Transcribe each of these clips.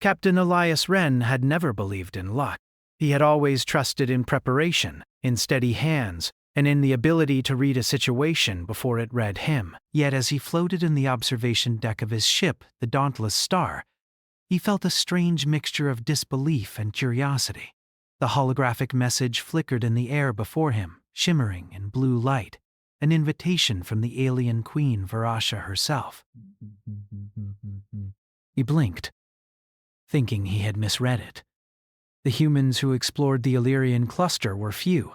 Captain Elias Wren had never believed in luck. He had always trusted in preparation, in steady hands, and in the ability to read a situation before it read him. Yet as he floated in the observation deck of his ship, the Dauntless Star, he felt a strange mixture of disbelief and curiosity. The holographic message flickered in the air before him, shimmering in blue light, an invitation from the alien Queen Varasha herself. He blinked, thinking he had misread it. The humans who explored the Illyrian cluster were few,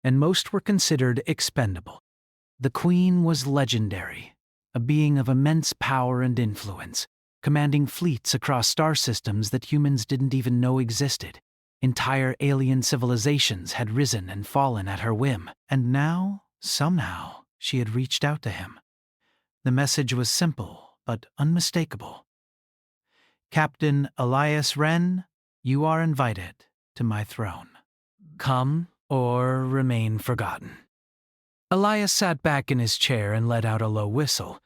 and most were considered expendable. The Queen was legendary, a being of immense power and influence, commanding fleets across star systems that humans didn't even know existed. Entire alien civilizations had risen and fallen at her whim, and now, somehow, she had reached out to him. The message was simple, but unmistakable. Captain Elias Wren, you are invited to my throne. Come or remain forgotten. Elias sat back in his chair and let out a low whistle.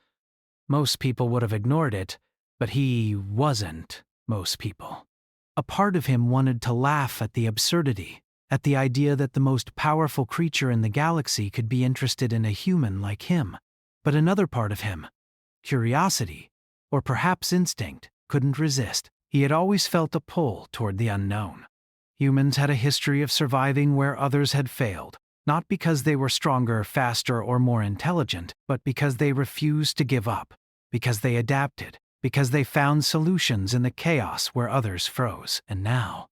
Most people would have ignored it, but he wasn't most people. A part of him wanted to laugh at the absurdity, at the idea that the most powerful creature in the galaxy could be interested in a human like him. But another part of him, curiosity, or perhaps instinct, couldn't resist. He had always felt a pull toward the unknown. Humans had a history of surviving where others had failed, not because they were stronger, faster, or more intelligent, but because they refused to give up, because they adapted, because they found solutions in the chaos where others froze. And now,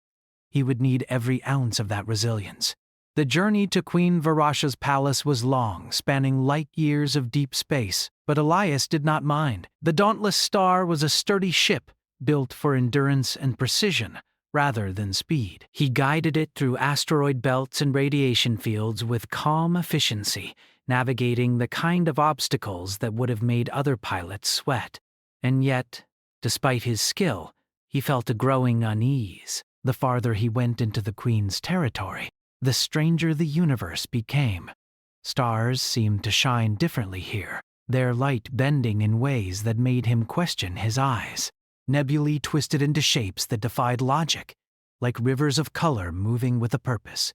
he would need every ounce of that resilience. The journey to Queen Varasha's palace was long, spanning light years of deep space, but Elias did not mind. The Dauntless Star was a sturdy ship, built for endurance and precision, rather than speed. He guided it through asteroid belts and radiation fields with calm efficiency, navigating the kind of obstacles that would have made other pilots sweat. And yet, despite his skill, he felt a growing unease. The farther he went into the Queen's territory, the stranger the universe became. Stars seemed to shine differently here, their light bending in ways that made him question his eyes. Nebulae twisted into shapes that defied logic, like rivers of color moving with a purpose.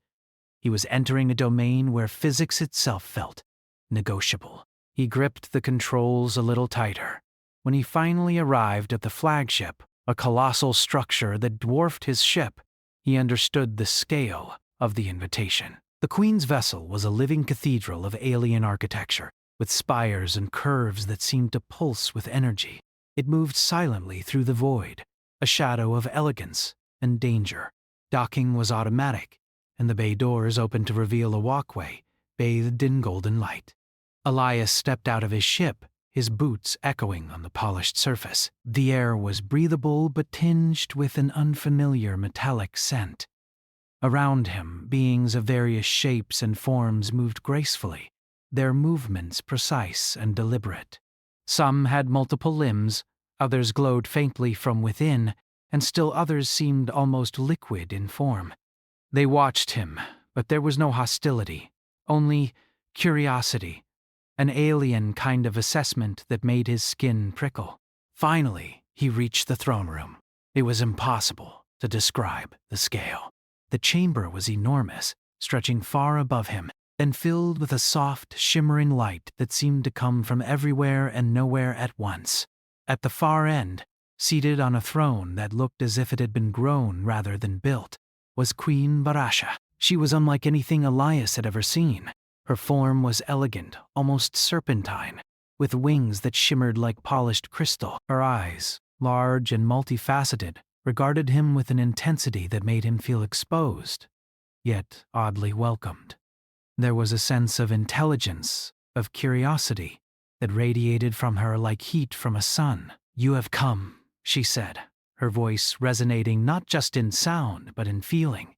He was entering a domain where physics itself felt negotiable. He gripped the controls a little tighter. When he finally arrived at the flagship, a colossal structure that dwarfed his ship, he understood the scale of the invitation. The Queen's vessel was a living cathedral of alien architecture, with spires and curves that seemed to pulse with energy. It moved silently through the void, a shadow of elegance and danger. Docking was automatic, and the bay doors opened to reveal a walkway bathed in golden light. Elias stepped out of his ship, his boots echoing on the polished surface. The air was breathable but tinged with an unfamiliar metallic scent. Around him, beings of various shapes and forms moved gracefully, their movements precise and deliberate. Some had multiple limbs, others glowed faintly from within, and still others seemed almost liquid in form. They watched him, but there was no hostility, only curiosity, an alien kind of assessment that made his skin prickle. Finally, he reached the throne room. It was impossible to describe the scale. The chamber was enormous, stretching far above him, and filled with a soft, shimmering light that seemed to come from everywhere and nowhere at once. At the far end, seated on a throne that looked as if it had been grown rather than built, was Queen Varasha. She was unlike anything Elias had ever seen. Her form was elegant, almost serpentine, with wings that shimmered like polished crystal. Her eyes, large and multifaceted, regarded him with an intensity that made him feel exposed, yet oddly welcomed. There was a sense of intelligence, of curiosity, that radiated from her like heat from a sun. "You have come," she said, her voice resonating not just in sound but in feeling,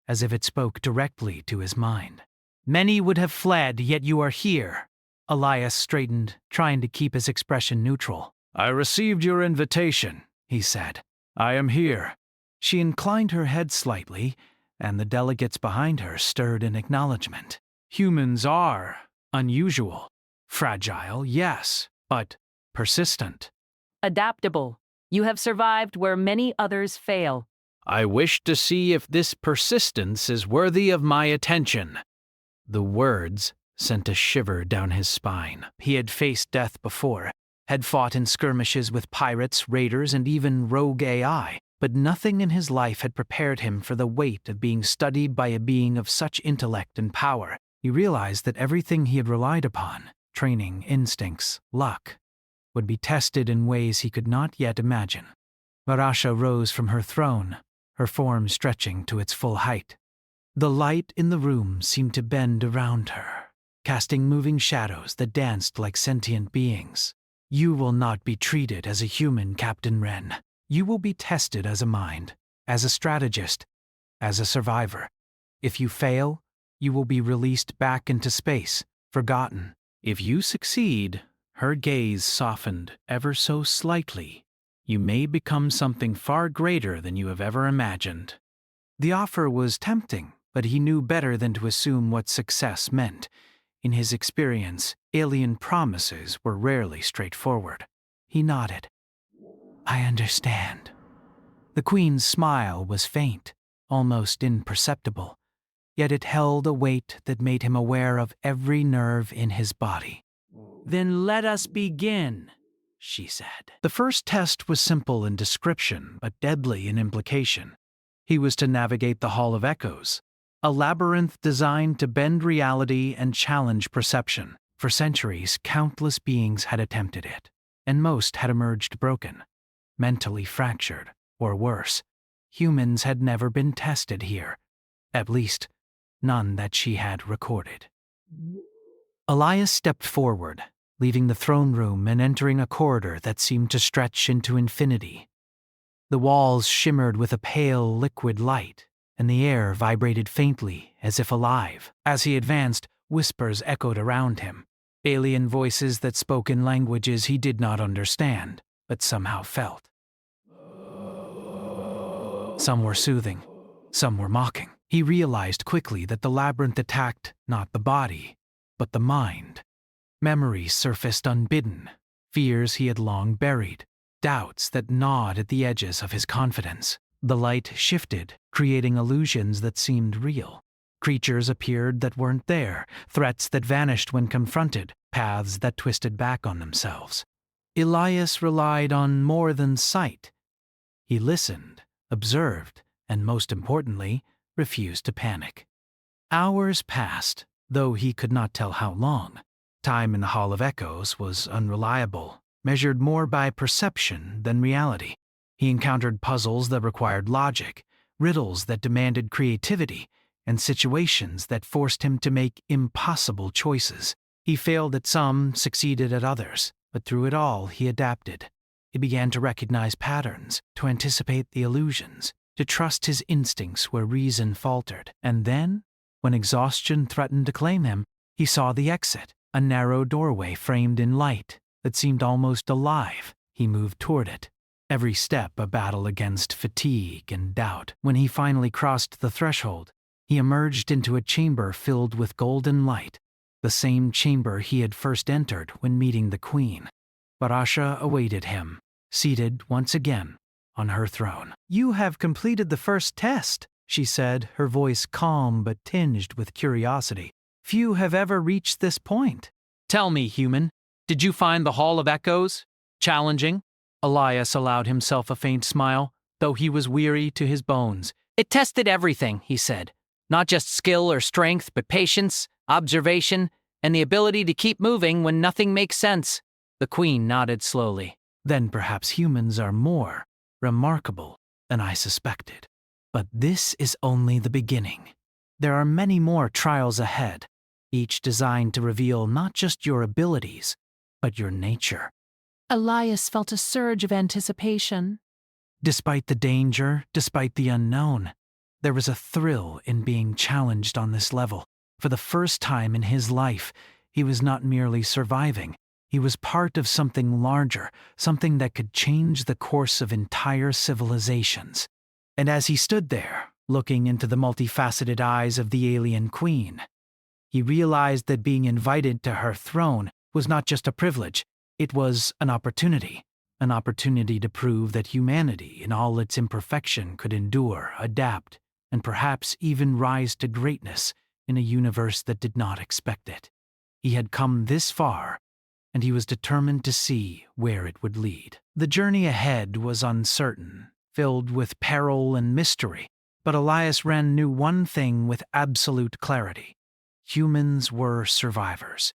as if it spoke directly to his mind. "Many would have fled, yet you are here." Elias straightened, trying to keep his expression neutral. "I received your invitation," he said. "I am here." She inclined her head slightly, and the delegates behind her stirred in acknowledgement. Humans are unusual. Fragile, yes, but persistent. Adaptable, You have survived where many others fail. I wish to see if this persistence is worthy of my attention. The words sent a shiver down his spine. He had faced death before, had fought in skirmishes with pirates, raiders, and even rogue AI, but nothing in his life had prepared him for the weight of being studied by a being of such intellect and power. He realized that everything he had relied upon, training, instincts, luck, would be tested in ways he could not yet imagine. Varasha rose from her throne, her form stretching to its full height. The light in the room seemed to bend around her, casting moving shadows that danced like sentient beings. You will not be treated as a human, Captain Wren. You will be tested as a mind, as a strategist, as a survivor. If you fail, you will be released back into space, forgotten. If you succeed, her gaze softened ever so slightly. You may become something far greater than you have ever imagined. The offer was tempting, but he knew better than to assume what success meant. In his experience, alien promises were rarely straightforward. He nodded. I understand. The Queen's smile was faint, almost imperceptible, yet it held a weight that made him aware of every nerve in his body. Then let us begin, she said. The first test was simple in description, but deadly in implication. He was to navigate the Hall of Echoes, a labyrinth designed to bend reality and challenge perception. For centuries, countless beings had attempted it, and most had emerged broken, mentally fractured, or worse. Humans had never been tested here, at least none that she had recorded. Elias stepped forward, leaving the throne room and entering a corridor that seemed to stretch into infinity. The walls shimmered with a pale, liquid light, and the air vibrated faintly, as if alive. As he advanced, whispers echoed around him, alien voices that spoke in languages he did not understand, but somehow felt. Some were soothing, some were mocking. He realized quickly that the labyrinth attacked not the body, but the mind. Memories surfaced unbidden, fears he had long buried, doubts that gnawed at the edges of his confidence. The light shifted, creating illusions that seemed real. Creatures appeared that weren't there, threats that vanished when confronted, paths that twisted back on themselves. Elias relied on more than sight. He listened, observed, and most importantly, refused to panic. Hours passed, though he could not tell how long. Time in the Hall of Echoes was unreliable, measured more by perception than reality. He encountered puzzles that required logic, riddles that demanded creativity, and situations that forced him to make impossible choices. He failed at some, succeeded at others, but through it all he adapted. He began to recognize patterns, to anticipate the illusions, to trust his instincts where reason faltered. And then, when exhaustion threatened to claim him, he saw the exit, a narrow doorway framed in light that seemed almost alive. He moved toward it, every step a battle against fatigue and doubt. When he finally crossed the threshold, he emerged into a chamber filled with golden light, the same chamber he had first entered when meeting the Queen. Varasha awaited him, seated once again on her throne. You have completed the first test, she said, her voice calm but tinged with curiosity. Few have ever reached this point. Tell me, human, did you find the Hall of Echoes challenging? Elias allowed himself a faint smile, though he was weary to his bones. It tested everything, he said. Not just skill or strength, but patience, observation, and the ability to keep moving when nothing makes sense. The Queen nodded slowly. Then perhaps humans are more remarkable than I suspected. But this is only the beginning. There are many more trials ahead, each designed to reveal not just your abilities, but your nature. Elias felt a surge of anticipation. Despite the danger, despite the unknown, there was a thrill in being challenged on this level. For the first time in his life, he was not merely surviving. He was part of something larger, something that could change the course of entire civilizations. And as he stood there, looking into the multifaceted eyes of the alien Queen, he realized that being invited to her throne was not just a privilege, it was an opportunity. an opportunity to prove that humanity in all its imperfection could endure, adapt, and perhaps even rise to greatness in a universe that did not expect it. He had come this far, and he was determined to see where it would lead. The journey ahead was uncertain, filled with peril and mystery, but Elias Wren knew one thing with absolute clarity. Humans were survivors,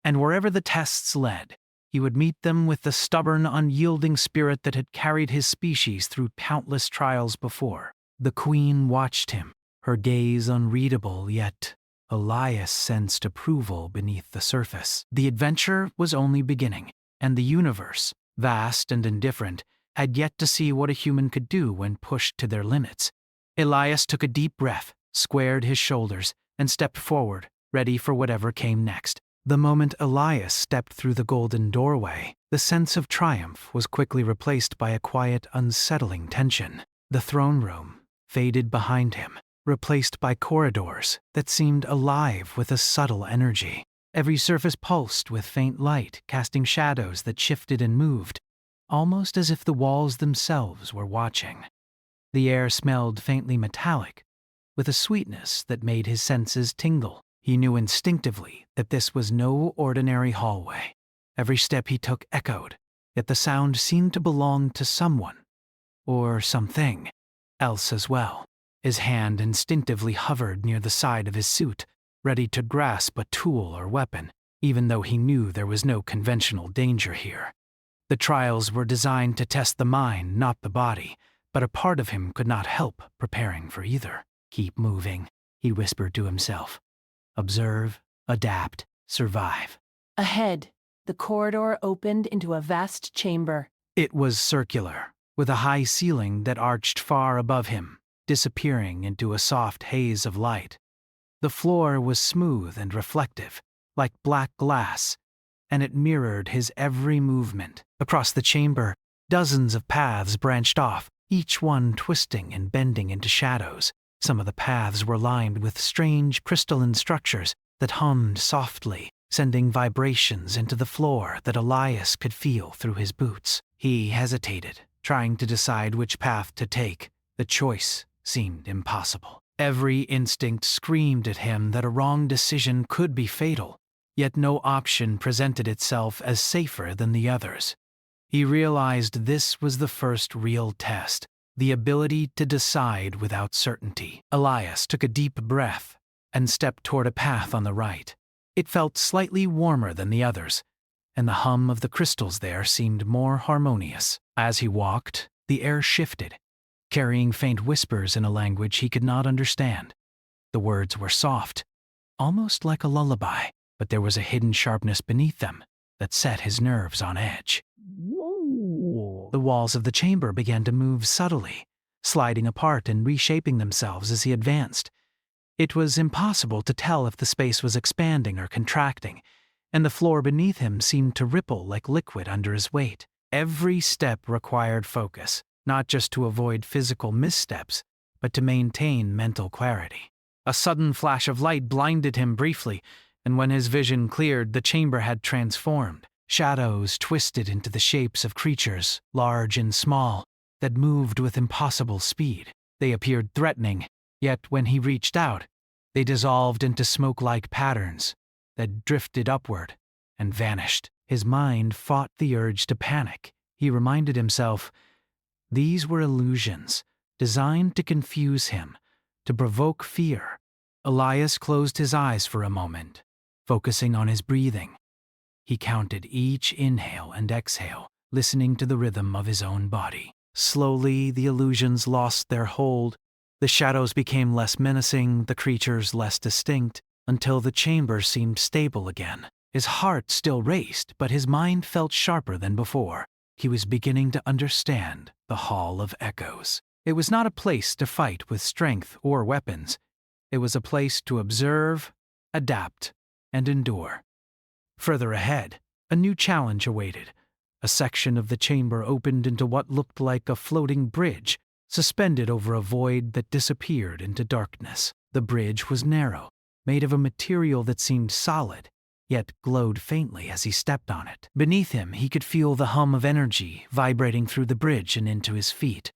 and wherever the tests led, he would meet them with the stubborn, unyielding spirit that had carried his species through countless trials before. The Queen watched him, her gaze unreadable, yet Elias sensed approval beneath the surface. The adventure was only beginning, and the universe, vast and indifferent, had yet to see what a human could do when pushed to their limits. Elias took a deep breath, squared his shoulders, and stepped forward, ready for whatever came next. The moment Elias stepped through the golden doorway, the sense of triumph was quickly replaced by a quiet, unsettling tension. The throne room faded behind him, replaced by corridors that seemed alive with a subtle energy. Every surface pulsed with faint light, casting shadows that shifted and moved, almost as if the walls themselves were watching. The air smelled faintly metallic, with a sweetness that made his senses tingle. He knew instinctively that this was no ordinary hallway. Every step he took echoed, yet the sound seemed to belong to someone, or something, else as well. His hand instinctively hovered near the side of his suit, ready to grasp a tool or weapon, even though he knew there was no conventional danger here. The trials were designed to test the mind, not the body, but a part of him could not help preparing for either. "Keep moving," he whispered to himself. "Observe, adapt, survive." Ahead, the corridor opened into a vast chamber. It was circular, with a high ceiling that arched far above him, disappearing into a soft haze of light. The floor was smooth and reflective, like black glass, and it mirrored his every movement. Across the chamber, dozens of paths branched off, each one twisting and bending into shadows. Some of the paths were lined with strange crystalline structures that hummed softly, sending vibrations into the floor that Elias could feel through his boots. He hesitated, trying to decide which path to take. The choice seemed impossible. Every instinct screamed at him that a wrong decision could be fatal, yet no option presented itself as safer than the others. He realized this was the first real test, the ability to decide without certainty. Elias took a deep breath and stepped toward a path on the right. It felt slightly warmer than the others, and the hum of the crystals there seemed more harmonious. As he walked, the air shifted, carrying faint whispers in a language he could not understand. The words were soft, almost like a lullaby, but there was a hidden sharpness beneath them that set his nerves on edge. The walls of the chamber began to move subtly, sliding apart and reshaping themselves as he advanced. It was impossible to tell if the space was expanding or contracting, and the floor beneath him seemed to ripple like liquid under his weight. Every step required focus, not just to avoid physical missteps, but to maintain mental clarity. A sudden flash of light blinded him briefly, and when his vision cleared, the chamber had transformed. Shadows twisted into the shapes of creatures, large and small, that moved with impossible speed. They appeared threatening, yet when he reached out, they dissolved into smoke-like patterns that drifted upward and vanished. His mind fought the urge to panic. He reminded himself, these were illusions, designed to confuse him, to provoke fear. Elias closed his eyes for a moment, focusing on his breathing. He counted each inhale and exhale, listening to the rhythm of his own body. Slowly, the illusions lost their hold. The shadows became less menacing, the creatures less distinct, until the chamber seemed stable again. His heart still raced, but his mind felt sharper than before. He was beginning to understand the Hall of Echoes. It was not a place to fight with strength or weapons. It was a place to observe, adapt, and endure. Further ahead, a new challenge awaited. A section of the chamber opened into what looked like a floating bridge, suspended over a void that disappeared into darkness. The bridge was narrow, made of a material that seemed solid, yet glowed faintly as he stepped on it. Beneath him, he could feel the hum of energy vibrating through the bridge and into his feet.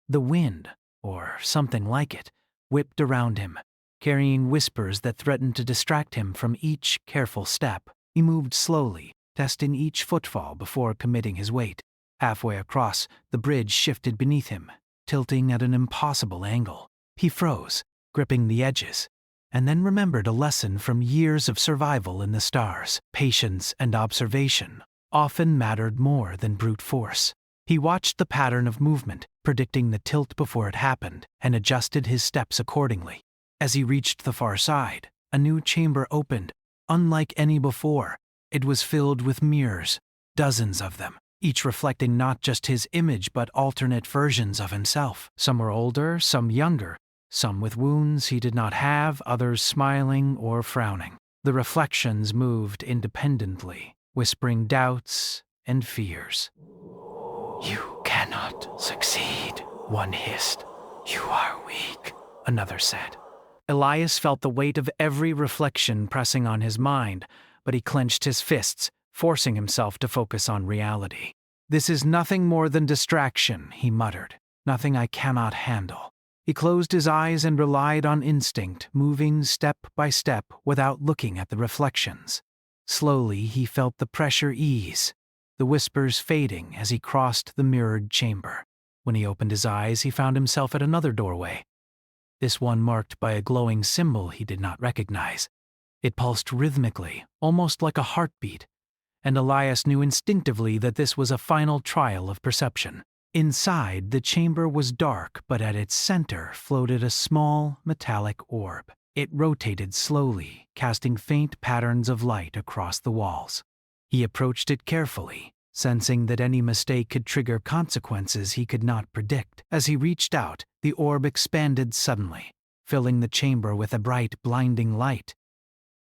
The wind, or something like it, whipped around him, carrying whispers that threatened to distract him from each careful step. He moved slowly, testing each footfall before committing his weight. Halfway across, the bridge shifted beneath him, tilting at an impossible angle. He froze, gripping the edges, and then remembered a lesson from years of survival in the stars. Patience and observation often mattered more than brute force. He watched the pattern of movement, predicting the tilt before it happened, and adjusted his steps accordingly. As he reached the far side, a new chamber opened, unlike any before. It was filled with mirrors, dozens of them, each reflecting not just his image but alternate versions of himself. Some were older, some younger, some with wounds he did not have, others smiling or frowning. The reflections moved independently, whispering doubts and fears. "You cannot succeed," one hissed. "You are weak," another said. Elias felt the weight of every reflection pressing on his mind, but he clenched his fists, forcing himself to focus on reality. "This is nothing more than distraction," he muttered. "Nothing I cannot handle." He closed his eyes and relied on instinct, moving step by step without looking at the reflections. Slowly, he felt the pressure ease, the whispers fading as he crossed the mirrored chamber. When he opened his eyes, he found himself at another doorway, this one marked by a glowing symbol he did not recognize. It pulsed rhythmically, almost like a heartbeat, and Elias knew instinctively that this was a final trial of perception. Inside, the chamber was dark, but at its center floated a small, metallic orb. It rotated slowly, casting faint patterns of light across the walls. He approached it carefully, sensing that any mistake could trigger consequences he could not predict. As he reached out, the orb expanded suddenly, filling the chamber with a bright, blinding light.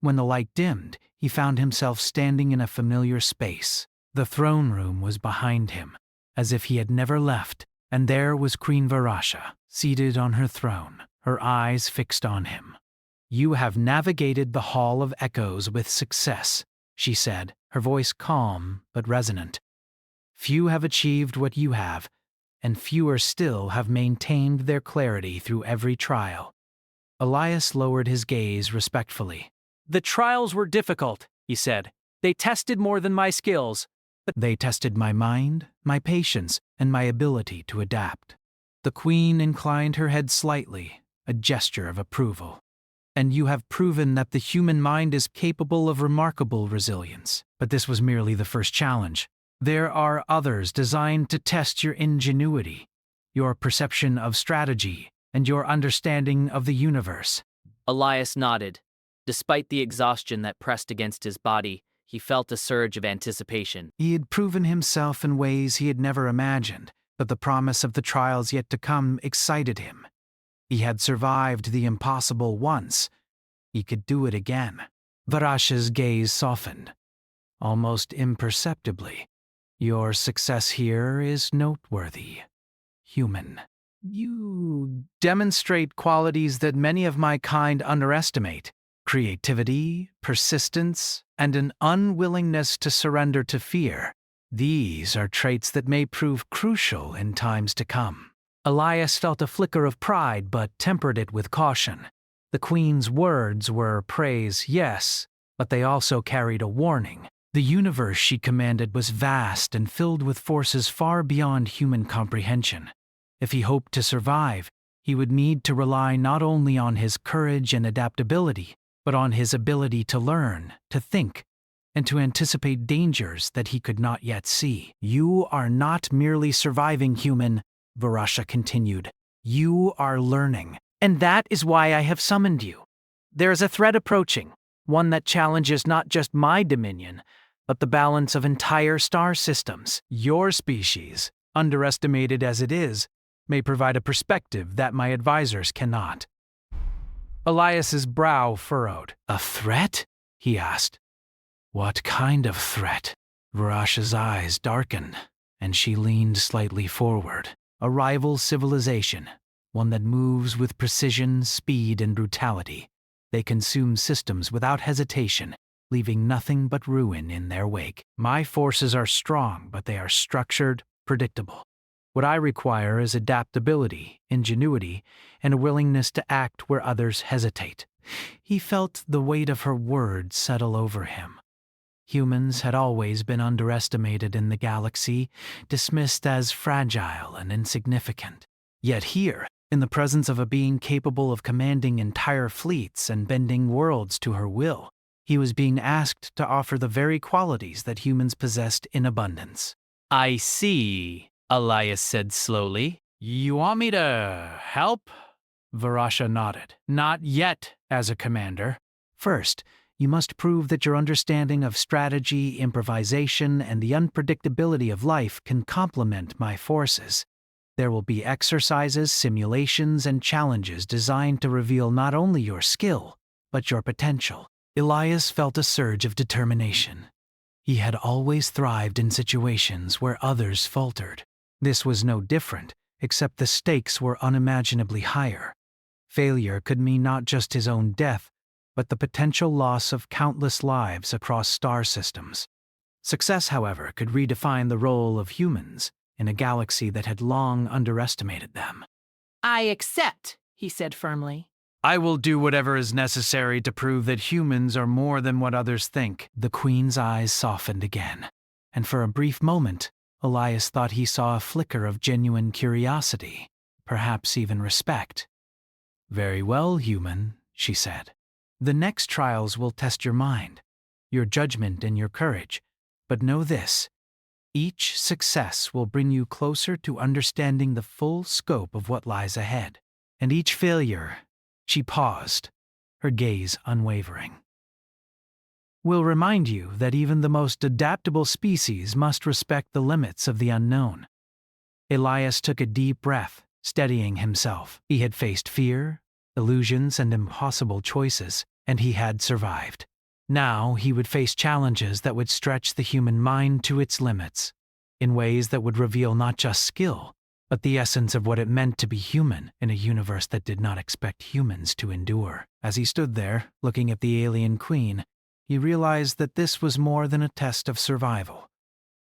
When the light dimmed, he found himself standing in a familiar space. The throne room was behind him, as if he had never left, and there was Queen Varasha, seated on her throne, her eyes fixed on him. "You have navigated the Hall of Echoes with success," she said, her voice calm but resonant. "Few have achieved what you have, and fewer still have maintained their clarity through every trial." Elias lowered his gaze respectfully. "The trials were difficult," he said. "They tested more than my skills. But they tested my mind, my patience, and my ability to adapt." The queen inclined her head slightly, a gesture of approval. "And you have proven that the human mind is capable of remarkable resilience. But this was merely the first challenge. There are others designed to test your ingenuity, your perception of strategy, and your understanding of the universe." Elias nodded. Despite the exhaustion that pressed against his body, he felt a surge of anticipation. He had proven himself in ways he had never imagined, but the promise of the trials yet to come excited him. He had survived the impossible once. He could do it again. Varasha's gaze softened, almost imperceptibly. "Your success here is noteworthy, human. You demonstrate qualities that many of my kind underestimate: creativity, persistence, and an unwillingness to surrender to fear. These are traits that may prove crucial in times to come." Elias felt a flicker of pride but tempered it with caution. The queen's words were praise, yes, but they also carried a warning. The universe she commanded was vast and filled with forces far beyond human comprehension. If he hoped to survive, he would need to rely not only on his courage and adaptability, but on his ability to learn, to think, and to anticipate dangers that he could not yet see. "You are not merely surviving, human," Varasha continued. "You are learning, and that is why I have summoned you. There is a threat approaching, one that challenges not just my dominion, but the balance of entire star systems. Your species, underestimated as it is, may provide a perspective that my advisors cannot." Elias's brow furrowed. "A threat?" he asked. "What kind of threat?" Varasha's eyes darkened, and she leaned slightly forward. "A rival civilization, one that moves with precision, speed, and brutality. They consume systems without hesitation, leaving nothing but ruin in their wake. My forces are strong, but they are structured, predictable. What I require is adaptability, ingenuity, and a willingness to act where others hesitate. He felt the weight of her words settle over him. Humans had always been underestimated in the galaxy, dismissed as fragile and insignificant. Yet here, in the presence of a being capable of commanding entire fleets and bending worlds to her will, he was being asked to offer the very qualities that humans possessed in abundance. I see, Elias said slowly. You want me to help? Varasha nodded. Not yet, as a commander. First, you must prove that your understanding of strategy, improvisation, and the unpredictability of life can complement my forces. There will be exercises, simulations, and challenges designed to reveal not only your skill, but your potential. Elias felt a surge of determination. He had always thrived in situations where others faltered. This was no different, except the stakes were unimaginably higher. Failure could mean not just his own death, but the potential loss of countless lives across star systems. Success, however, could redefine the role of humans in a galaxy that had long underestimated them. I accept, he said firmly. I will do whatever is necessary to prove that humans are more than what others think. The Queen's eyes softened again, and for a brief moment, Elias thought he saw a flicker of genuine curiosity, perhaps even respect. Very well, human, she said. The next trials will test your mind, your judgment, and your courage. But know this: each success will bring you closer to understanding the full scope of what lies ahead. And each failure, she paused, her gaze unwavering, will remind you that even the most adaptable species must respect the limits of the unknown. Elias took a deep breath, steadying himself. He had faced fear, illusions, and impossible choices, and he had survived. Now he would face challenges that would stretch the human mind to its limits, in ways that would reveal not just skill, but the essence of what it meant to be human in a universe that did not expect humans to endure. As he stood there, looking at the alien queen, he realized that this was more than a test of survival.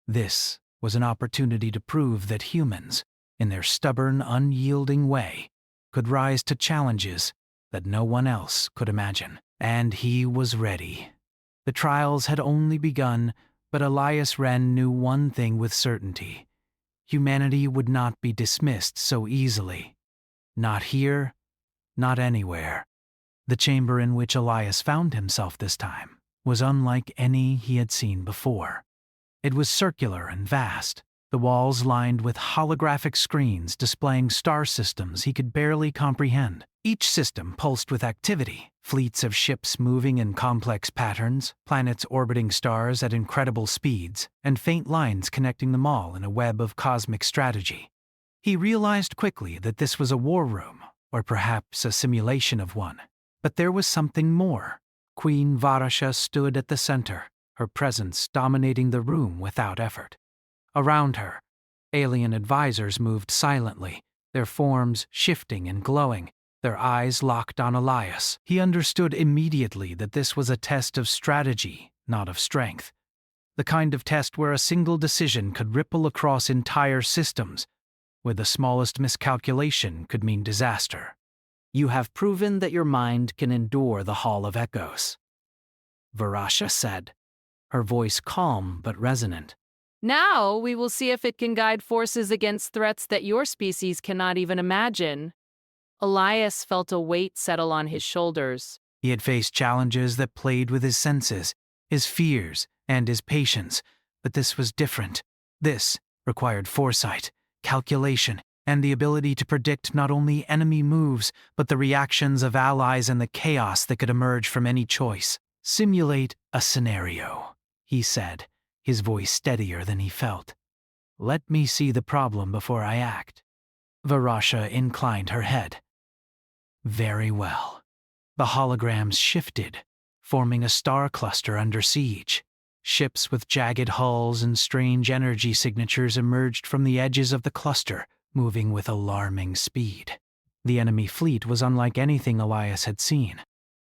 This was an opportunity to prove that humans, in their stubborn, unyielding way, could rise to challenges that no one else could imagine. And he was ready. The trials had only begun, but Elias Wren knew one thing with certainty: humanity would not be dismissed so easily. Not here, not anywhere. The chamber in which Elias found himself this time was unlike any he had seen before. It was circular and vast, the walls lined with holographic screens displaying star systems he could barely comprehend. Each system pulsed with activity, fleets of ships moving in complex patterns, planets orbiting stars at incredible speeds, and faint lines connecting them all in a web of cosmic strategy. He realized quickly that this was a war room, or perhaps a simulation of one. But there was something more. Queen Varasha stood at the center, her presence dominating the room without effort. Around her, alien advisors moved silently, their forms shifting and glowing, their eyes locked on Elias. He understood immediately that this was a test of strategy, not of strength. The kind of test where a single decision could ripple across entire systems, where the smallest miscalculation could mean disaster. You have proven that your mind can endure the Hall of Echoes, Varasha said, her voice calm but resonant. Now we will see if it can guide forces against threats that your species cannot even imagine. Elias felt a weight settle on his shoulders. He had faced challenges that played with his senses, his fears, and his patience, but this was different. This required foresight, calculation, and the ability to predict not only enemy moves, but the reactions of allies and the chaos that could emerge from any choice. Simulate a scenario, he said, his voice steadier than he felt. Let me see the problem before I act. Varasha inclined her head. Very well. The holograms shifted, forming a star cluster under siege. Ships with jagged hulls and strange energy signatures emerged from the edges of the cluster, moving with alarming speed. The enemy fleet was unlike anything Elias had seen.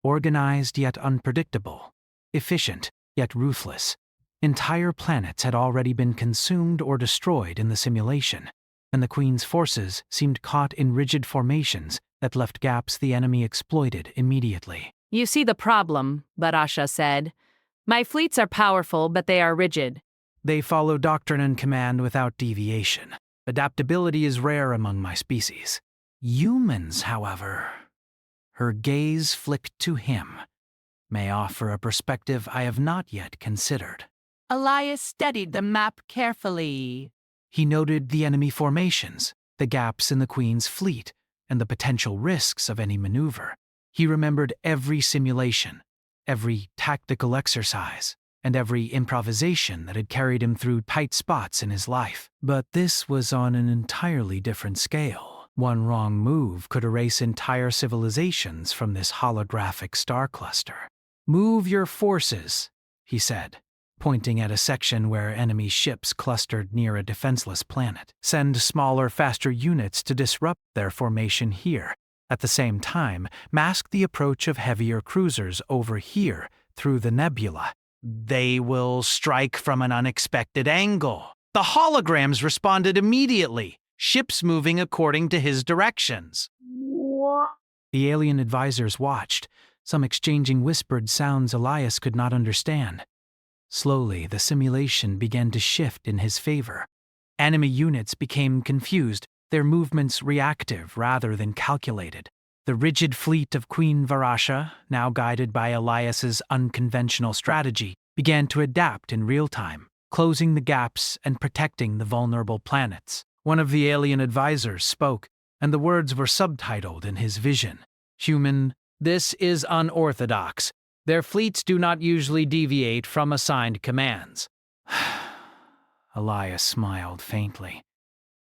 Organized yet unpredictable, efficient, yet ruthless. Entire planets had already been consumed or destroyed in the simulation, and the Queen's forces seemed caught in rigid formations that left gaps the enemy exploited immediately. You see the problem, Varasha said. My fleets are powerful, but they are rigid. They follow doctrine and command without deviation. Adaptability is rare among my species. Humans, however, her gaze flicked to him, may offer a perspective I have not yet considered. Elias studied the map carefully. He noted the enemy formations, the gaps in the Queen's fleet, and the potential risks of any maneuver. He remembered every simulation, every tactical exercise, and every improvisation that had carried him through tight spots in his life. But this was on an entirely different scale. One wrong move could erase entire civilizations from this holographic star cluster. "Move your forces," he said, pointing at a section where enemy ships clustered near a defenseless planet. "Send smaller, faster units to disrupt their formation here. At the same time, mask the approach of heavier cruisers over here through the nebula. They will strike from an unexpected angle." The holograms responded immediately, ships moving according to his directions. The alien advisors watched, some exchanging whispered sounds Elias could not understand. Slowly, the simulation began to shift in his favor. Enemy units became confused, their movements reactive rather than calculated. The rigid fleet of Queen Varasha, now guided by Elias's unconventional strategy, began to adapt in real time, closing the gaps and protecting the vulnerable planets. One of the alien advisors spoke, and the words were subtitled in his vision. "Human, this is unorthodox. Their fleets do not usually deviate from assigned commands." Elias smiled faintly.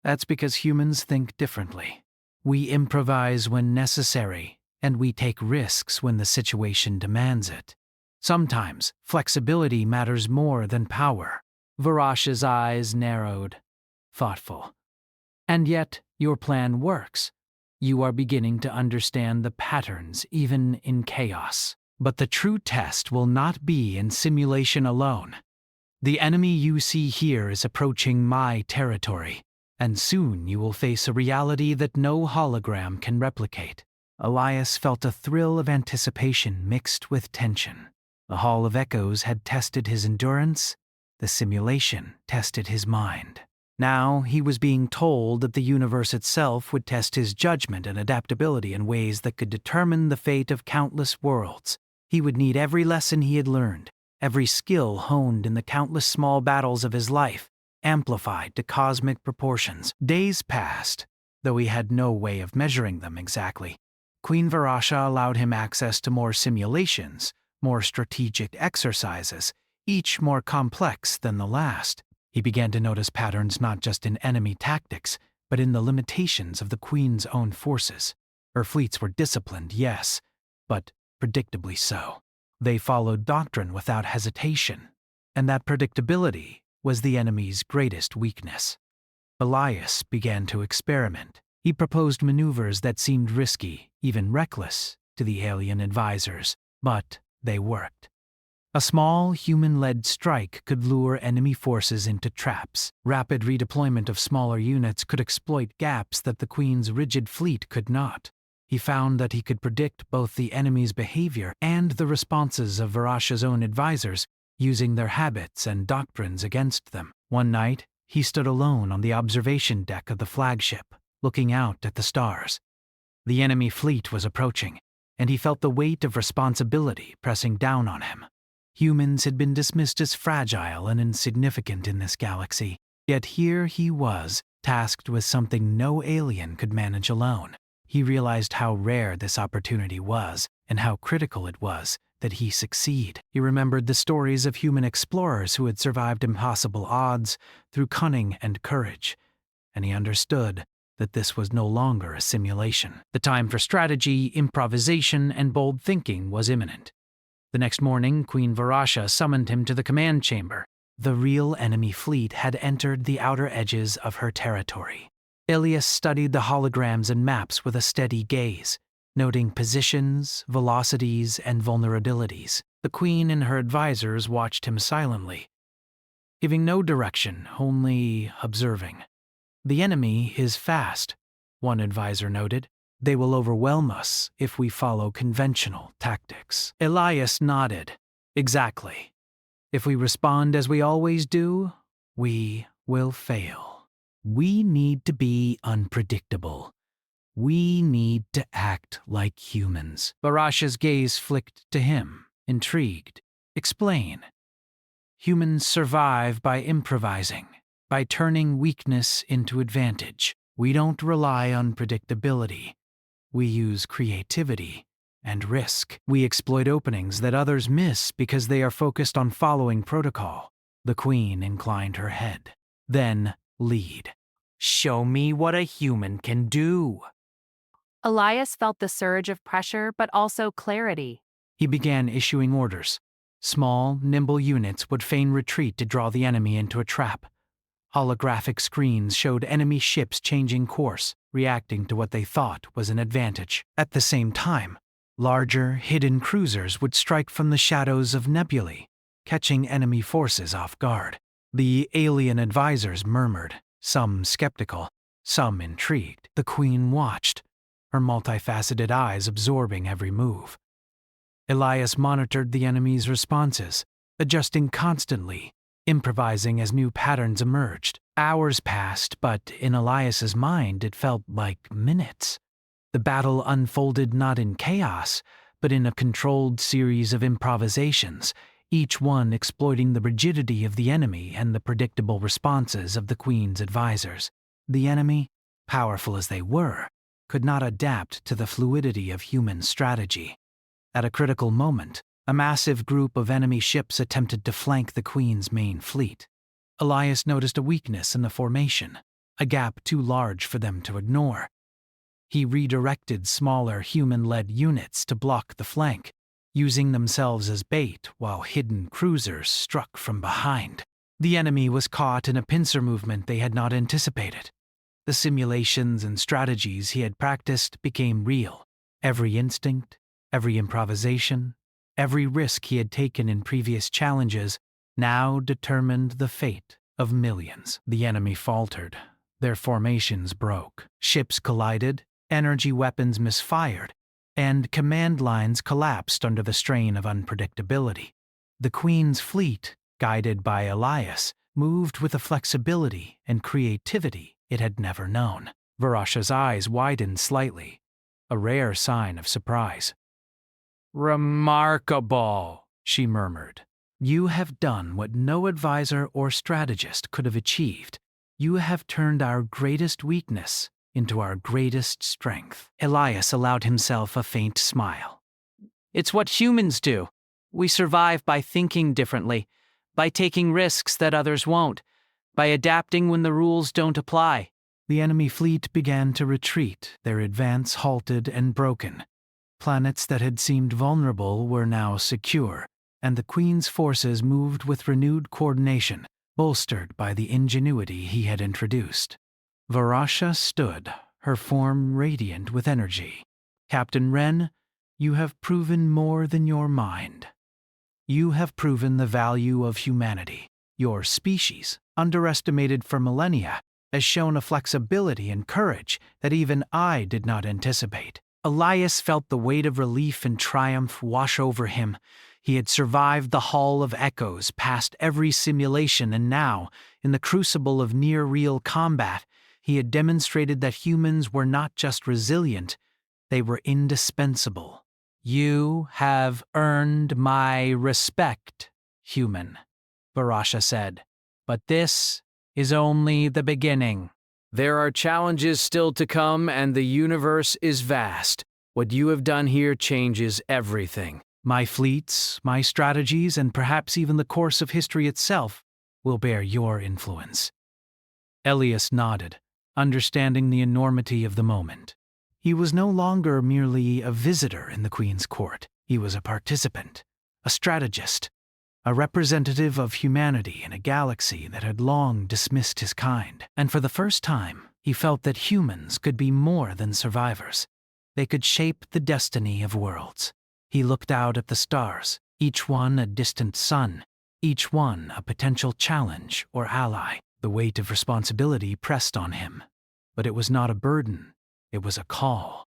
"That's because humans think differently. We improvise when necessary, and we take risks when the situation demands it. Sometimes, flexibility matters more than power." Varasha's eyes narrowed, thoughtful. "And yet, your plan works. You are beginning to understand the patterns even in chaos. But the true test will not be in simulation alone. The enemy you see here is approaching my territory, and soon you will face a reality that no hologram can replicate." Elias felt a thrill of anticipation mixed with tension. The Hall of Echoes had tested his endurance, the simulation tested his mind. Now he was being told that the universe itself would test his judgment and adaptability in ways that could determine the fate of countless worlds. He would need every lesson he had learned, every skill honed in the countless small battles of his life, amplified to cosmic proportions. Days passed, though he had no way of measuring them exactly. Queen Varasha allowed him access to more simulations, more strategic exercises, each more complex than the last. He began to notice patterns not just in enemy tactics, but in the limitations of the Queen's own forces. Her fleets were disciplined, yes, but predictably so. They followed doctrine without hesitation, and that predictability was the enemy's greatest weakness. Elias began to experiment. He proposed maneuvers that seemed risky, even reckless, to the alien advisors, but they worked. A small, human-led strike could lure enemy forces into traps. Rapid redeployment of smaller units could exploit gaps that the Queen's rigid fleet could not. He found that he could predict both the enemy's behavior and the responses of Varasha's own advisors, using their habits and doctrines against them. One night, he stood alone on the observation deck of the flagship, looking out at the stars. The enemy fleet was approaching, and he felt the weight of responsibility pressing down on him. Humans had been dismissed as fragile and insignificant in this galaxy, yet here he was, tasked with something no alien could manage alone. He realized how rare this opportunity was, and how critical it was that he succeed. He remembered the stories of human explorers who had survived impossible odds through cunning and courage, and he understood that this was no longer a simulation. The time for strategy, improvisation, and bold thinking was imminent. The next morning, Queen Varasha summoned him to the command chamber. The real enemy fleet had entered the outer edges of her territory. Elias studied the holograms and maps with a steady gaze, noting positions, velocities, and vulnerabilities. The queen and her advisors watched him silently, giving no direction, only observing. The enemy is fast, one advisor noted. They will overwhelm us if we follow conventional tactics. Elias nodded. Exactly. If we respond as we always do, we will fail. We need to be unpredictable. We need to act like humans. Barasha's gaze flicked to him, intrigued. Explain. Humans survive by improvising, by turning weakness into advantage. We don't rely on predictability. We use creativity and risk. We exploit openings that others miss because they are focused on following protocol. The queen inclined her head. Then, lead. Show me what a human can do. Elias felt the surge of pressure but also clarity. He began issuing orders. Small, nimble units would feign retreat to draw the enemy into a trap. Holographic screens showed enemy ships changing course, reacting to what they thought was an advantage. At the same time, larger, hidden cruisers would strike from the shadows of nebulae, catching enemy forces off guard. The alien advisors murmured, some skeptical, some intrigued. The queen watched, her multifaceted eyes absorbing every move. Elias monitored the enemy's responses, adjusting constantly, improvising as new patterns emerged. Hours passed, but in Elias's mind it felt like minutes. The battle unfolded not in chaos, but in a controlled series of improvisations, each one exploiting the rigidity of the enemy and the predictable responses of the queen's advisors. The enemy, powerful as they were, could not adapt to the fluidity of human strategy. At a critical moment, a massive group of enemy ships attempted to flank the queen's main fleet. Elias noticed a weakness in the formation, a gap too large for them to ignore. He redirected smaller human-led units to block the flank, using themselves as bait while hidden cruisers struck from behind. The enemy was caught in a pincer movement they had not anticipated. The simulations and strategies he had practiced became real. Every instinct, every improvisation, every risk he had taken in previous challenges now determined the fate of millions. The enemy faltered. Their formations broke. Ships collided, energy weapons misfired, and command lines collapsed under the strain of unpredictability. The Queen's fleet, guided by Elias, moved with a flexibility and creativity it had never known. Varasha's eyes widened slightly, a rare sign of surprise. "Remarkable," she murmured. "You have done what no advisor or strategist could have achieved. You have turned our greatest weakness into our greatest strength." Elias allowed himself a faint smile. "It's what humans do. We survive by thinking differently, by taking risks that others won't, by adapting when the rules don't apply." The enemy fleet began to retreat, their advance halted and broken. Planets that had seemed vulnerable were now secure, and the Queen's forces moved with renewed coordination, bolstered by the ingenuity he had introduced. Varasha stood, her form radiant with energy. "Captain Wren, you have proven more than your mind. You have proven the value of humanity. Your species, underestimated for millennia, has shown a flexibility and courage that even I did not anticipate." Elias felt the weight of relief and triumph wash over him. He had survived the Hall of Echoes, past every simulation, and now, in the crucible of near-real combat, he had demonstrated that humans were not just resilient, they were indispensable. "You have earned my respect, human," Varasha said. "But this is only the beginning. There are challenges still to come, and the universe is vast. What you have done here changes everything. My fleets, my strategies, and perhaps even the course of history itself will bear your influence." Elias nodded, understanding the enormity of the moment. He was no longer merely a visitor in the Queen's court. He was a participant, a strategist, a representative of humanity in a galaxy that had long dismissed his kind. And for the first time, he felt that humans could be more than survivors. They could shape the destiny of worlds. He looked out at the stars, each one a distant sun, each one a potential challenge or ally. The weight of responsibility pressed on him. But it was not a burden, it was a call.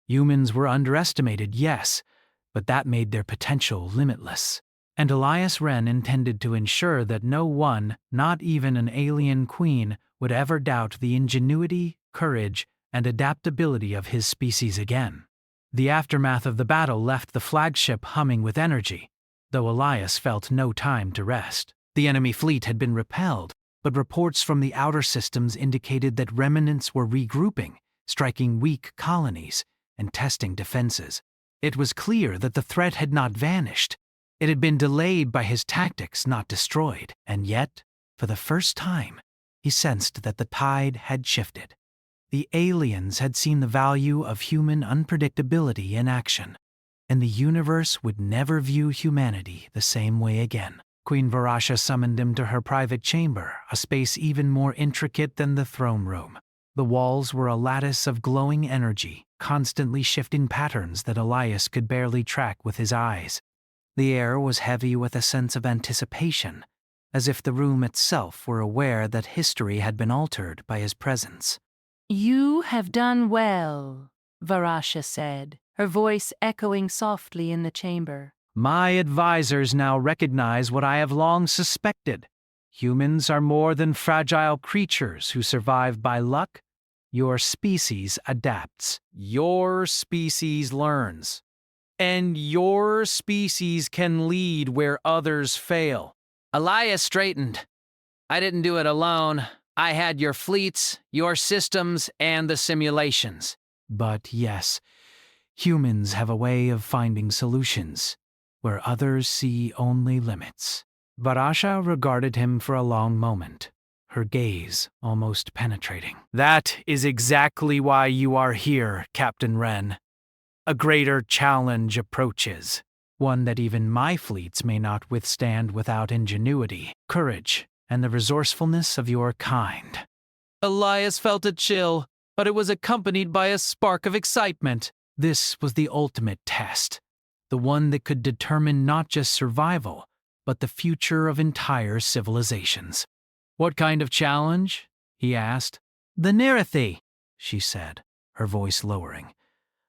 Humans were underestimated, yes, but that made their potential limitless. And Elias Wren intended to ensure that no one, not even an alien queen, would ever doubt the ingenuity, courage, and adaptability of his species again. The aftermath of the battle left the flagship humming with energy, though Elias felt no time to rest. The enemy fleet had been repelled, but reports from the outer systems indicated that remnants were regrouping, striking weak colonies, and testing defenses. It was clear that the threat had not vanished. It had been delayed by his tactics, not destroyed. And yet, for the first time, he sensed that the tide had shifted. The aliens had seen the value of human unpredictability in action, and the universe would never view humanity the same way again. Queen Varasha summoned him to her private chamber, a space even more intricate than the throne room. The walls were a lattice of glowing energy, constantly shifting patterns that Elias could barely track with his eyes. The air was heavy with a sense of anticipation, as if the room itself were aware that history had been altered by his presence. "You have done well," Varasha said, her voice echoing softly in the chamber. My advisors now recognize what I have long suspected. Humans are more than fragile creatures who survive by luck. Your species adapts. Your species learns. And your species can lead where others fail. Elias straightened. I didn't do it alone. I had your fleets, your systems, and the simulations. But yes, humans have a way of finding solutions where others see only limits. Varasha regarded him for a long moment, her gaze almost penetrating. That is exactly why you are here, Captain Wren. A greater challenge approaches, one that even my fleets may not withstand without ingenuity, courage, and the resourcefulness of your kind. Elias felt a chill, but it was accompanied by a spark of excitement. This was the ultimate test, the one that could determine not just survival, but the future of entire civilizations. What kind of challenge? He asked. The Nerethi, she said, her voice lowering.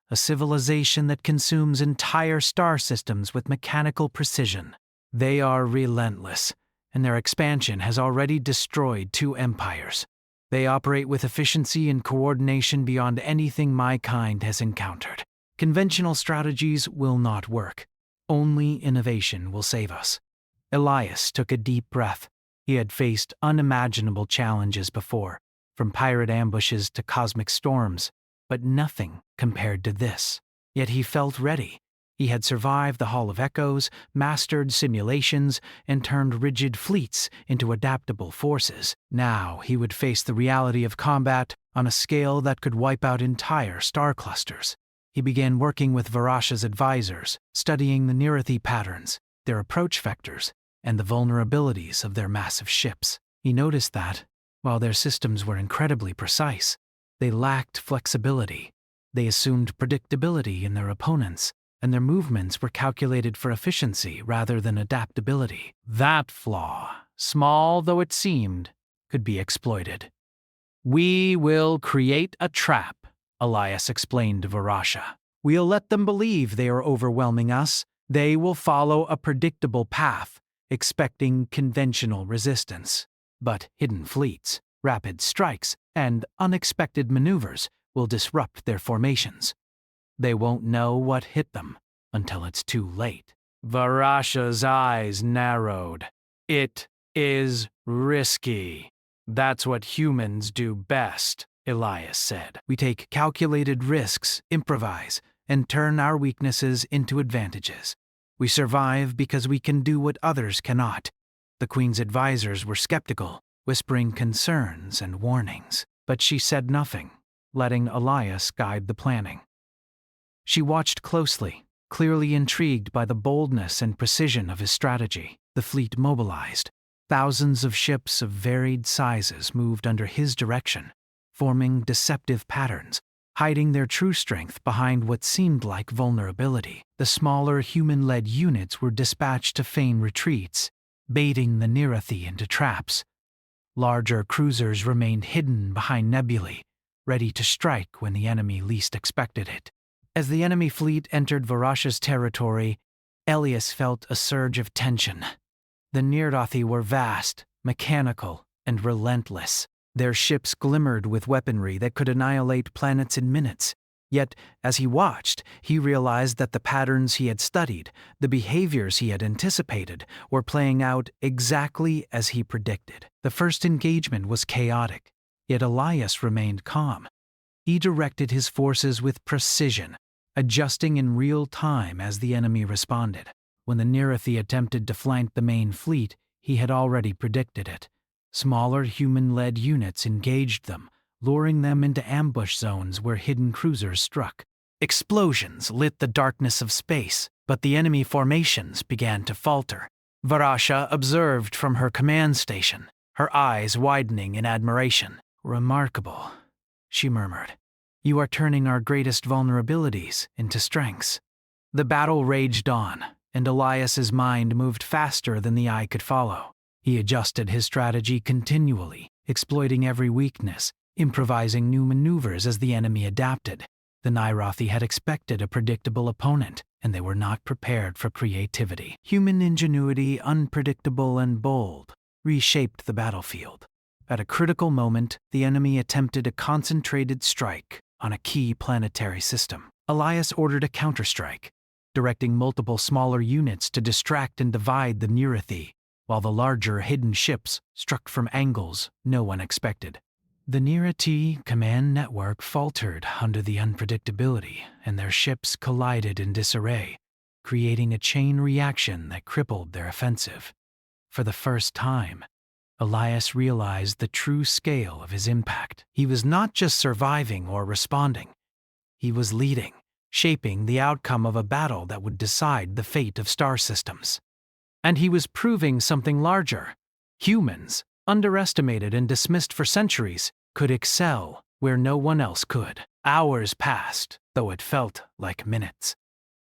A civilization that consumes entire star systems with mechanical precision. They are relentless, and their expansion has already destroyed 2 empires. They operate with efficiency and coordination beyond anything my kind has encountered. Conventional strategies will not work. Only innovation will save us. Elias took a deep breath. He had faced unimaginable challenges before, from pirate ambushes to cosmic storms, but nothing compared to this. Yet he felt ready. He had survived the Hall of Echoes, mastered simulations, and turned rigid fleets into adaptable forces. Now he would face the reality of combat on a scale that could wipe out entire star clusters. He began working with Varasha's advisors, studying the Nerethi patterns, their approach vectors, and the vulnerabilities of their massive ships. He noticed that, while their systems were incredibly precise, they lacked flexibility. They assumed predictability in their opponents, and their movements were calculated for efficiency rather than adaptability. That flaw, small though it seemed, could be exploited. We will create a trap, Elias explained to Varasha. We'll let them believe they are overwhelming us. They will follow a predictable path, expecting conventional resistance. But hidden fleets, rapid strikes, and unexpected maneuvers will disrupt their formations. They won't know what hit them until it's too late. Varasha's eyes narrowed. It is risky. That's what humans do best, Elias said. We take calculated risks, improvise, and turn our weaknesses into advantages. We survive because we can do what others cannot. The Queen's advisors were skeptical, whispering concerns and warnings, but she said nothing, letting Elias guide the planning. She watched closely, clearly intrigued by the boldness and precision of his strategy. The fleet mobilized. Thousands of ships of varied sizes moved under his direction, forming deceptive patterns, hiding their true strength behind what seemed like vulnerability. The smaller human-led units were dispatched to feign retreats, baiting the Nerethi into traps. Larger cruisers remained hidden behind nebulae, ready to strike when the enemy least expected it. As the enemy fleet entered Varasha's territory, Elias felt a surge of tension. The Nerethi were vast, mechanical, and relentless. Their ships glimmered with weaponry that could annihilate planets in minutes. Yet, as he watched, he realized that the patterns he had studied, the behaviors he had anticipated, were playing out exactly as he predicted. The first engagement was chaotic, yet Elias remained calm. He directed his forces with precision, adjusting in real time as the enemy responded. When the Nerethi attempted to flank the main fleet, he had already predicted it. Smaller human-led units engaged them, luring them into ambush zones where hidden cruisers struck. Explosions lit the darkness of space, but the enemy formations began to falter. Varasha observed from her command station, her eyes widening in admiration. "Remarkable," she murmured. "You are turning our greatest vulnerabilities into strengths." The battle raged on, and Elias's mind moved faster than the eye could follow. He adjusted his strategy continually, exploiting every weakness, improvising new maneuvers as the enemy adapted. The Nerethi had expected a predictable opponent, and they were not prepared for creativity. Human ingenuity, unpredictable and bold, reshaped the battlefield. At a critical moment, the enemy attempted a concentrated strike on a key planetary system. Elias ordered a counterstrike, directing multiple smaller units to distract and divide the Nerethi, while the larger hidden ships struck from angles no one expected. The Nerethi command network faltered under the unpredictability, and their ships collided in disarray, creating a chain reaction that crippled their offensive. For the first time, Elias realized the true scale of his impact. He was not just surviving or responding. He was leading, shaping the outcome of a battle that would decide the fate of star systems. And he was proving something larger. Humans, underestimated and dismissed for centuries, could excel where no one else could. Hours passed, though it felt like minutes.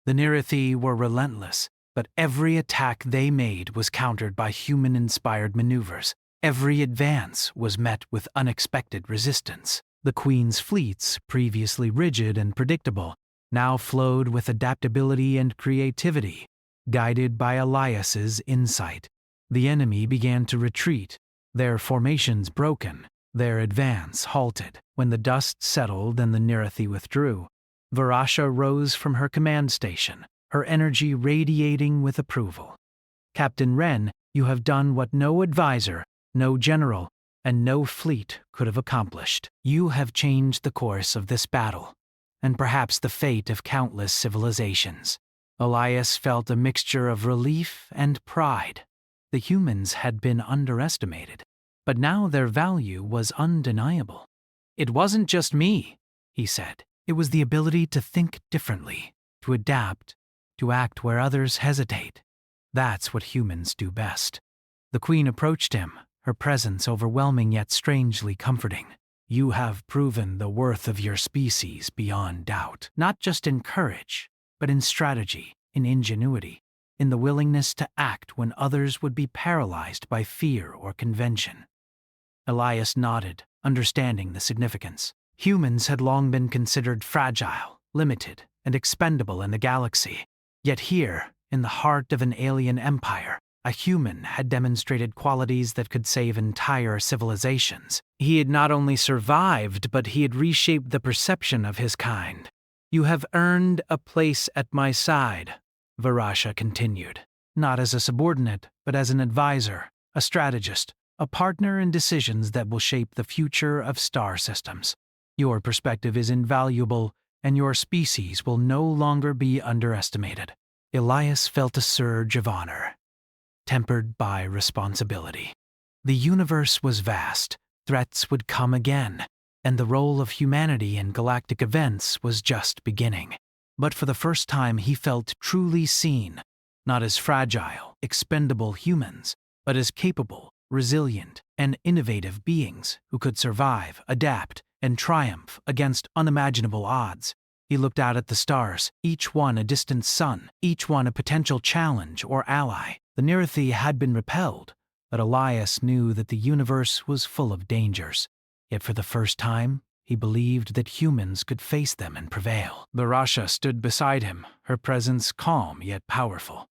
The Nerethi were relentless, but every attack they made was countered by human-inspired maneuvers. Every advance was met with unexpected resistance. The Queen's fleets, previously rigid and predictable, now flowed with adaptability and creativity, guided by Elias's insight. The enemy began to retreat, their formations broken, their advance halted. When the dust settled and the Nerethi withdrew, Varasha rose from her command station, her energy radiating with approval. "Captain Wren, you have done what no advisor, no general, and no fleet could have accomplished. You have changed the course of this battle, and perhaps the fate of countless civilizations." Elias felt a mixture of relief and pride. The humans had been underestimated, but now their value was undeniable. "It wasn't just me," he said. "It was the ability to think differently, to adapt, to act where others hesitate. That's what humans do best." The Queen approached him, her presence overwhelming yet strangely comforting. "You have proven the worth of your species beyond doubt, not just in courage, but in strategy, in ingenuity, in the willingness to act when others would be paralyzed by fear or convention." Elias nodded, understanding the significance. Humans had long been considered fragile, limited, and expendable in the galaxy. Yet here, in the heart of an alien empire, a human had demonstrated qualities that could save entire civilizations. He had not only survived, but he had reshaped the perception of his kind. "You have earned a place at my side," Varasha continued, "not as a subordinate, but as an advisor, a strategist, a partner in decisions that will shape the future of star systems. Your perspective is invaluable, and your species will no longer be underestimated." Elias felt a surge of honor, tempered by responsibility. The universe was vast, threats would come again, and the role of humanity in galactic events was just beginning. But for the first time he felt truly seen, not as fragile, expendable humans, but as capable, resilient, and innovative beings who could survive, adapt, and triumph against unimaginable odds. He looked out at the stars, each one a distant sun, each one a potential challenge or ally. The Nerethi had been repelled, but Elias knew that the universe was full of dangers. Yet for the first time, he believed that humans could face them and prevail. Barasha stood beside him, her presence calm yet powerful.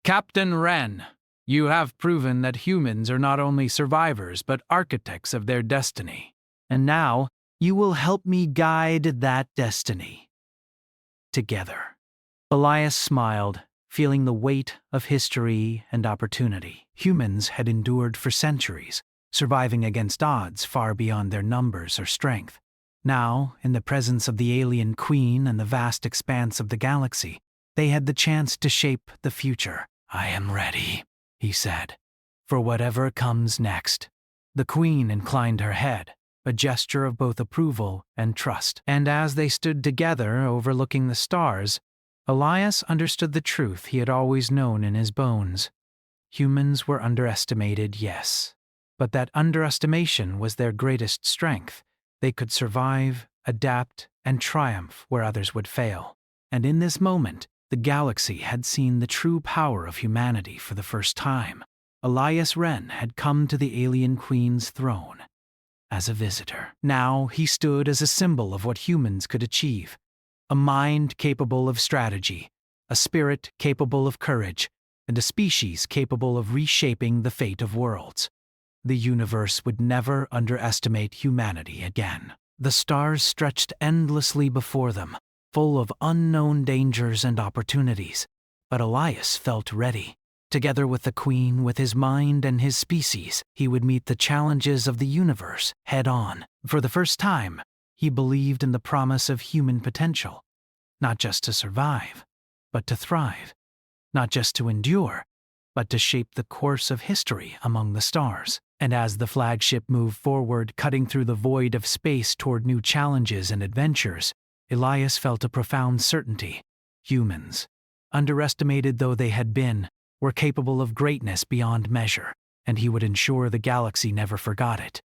"Captain Wren, you have proven that humans are not only survivors but architects of their destiny. And now, you will help me guide that destiny. Together." Elias smiled, feeling the weight of history and opportunity. Humans had endured for centuries, surviving against odds far beyond their numbers or strength. Now, in the presence of the alien queen and the vast expanse of the galaxy, they had the chance to shape the future. "I am ready," he said, "for whatever comes next." The queen inclined her head, a gesture of both approval and trust. And as they stood together overlooking the stars, Elias understood the truth he had always known in his bones. Humans were underestimated, yes, but that underestimation was their greatest strength. They could survive, adapt, and triumph where others would fail. And in this moment, the galaxy had seen the true power of humanity for the first time. Elias Wren had come to the alien queen's throne as a visitor. Now he stood as a symbol of what humans could achieve. A mind capable of strategy, a spirit capable of courage, and a species capable of reshaping the fate of worlds. The universe would never underestimate humanity again. The stars stretched endlessly before them, full of unknown dangers and opportunities. But Elias felt ready. Together with the queen, with his mind and his species, he would meet the challenges of the universe head on. For the first time, he believed in the promise of human potential, not just to survive, but to thrive, not just to endure, but to shape the course of history among the stars. And as the flagship moved forward, cutting through the void of space toward new challenges and adventures, Elias felt a profound certainty. Humans, underestimated though they had been, were capable of greatness beyond measure, and he would ensure the galaxy never forgot it.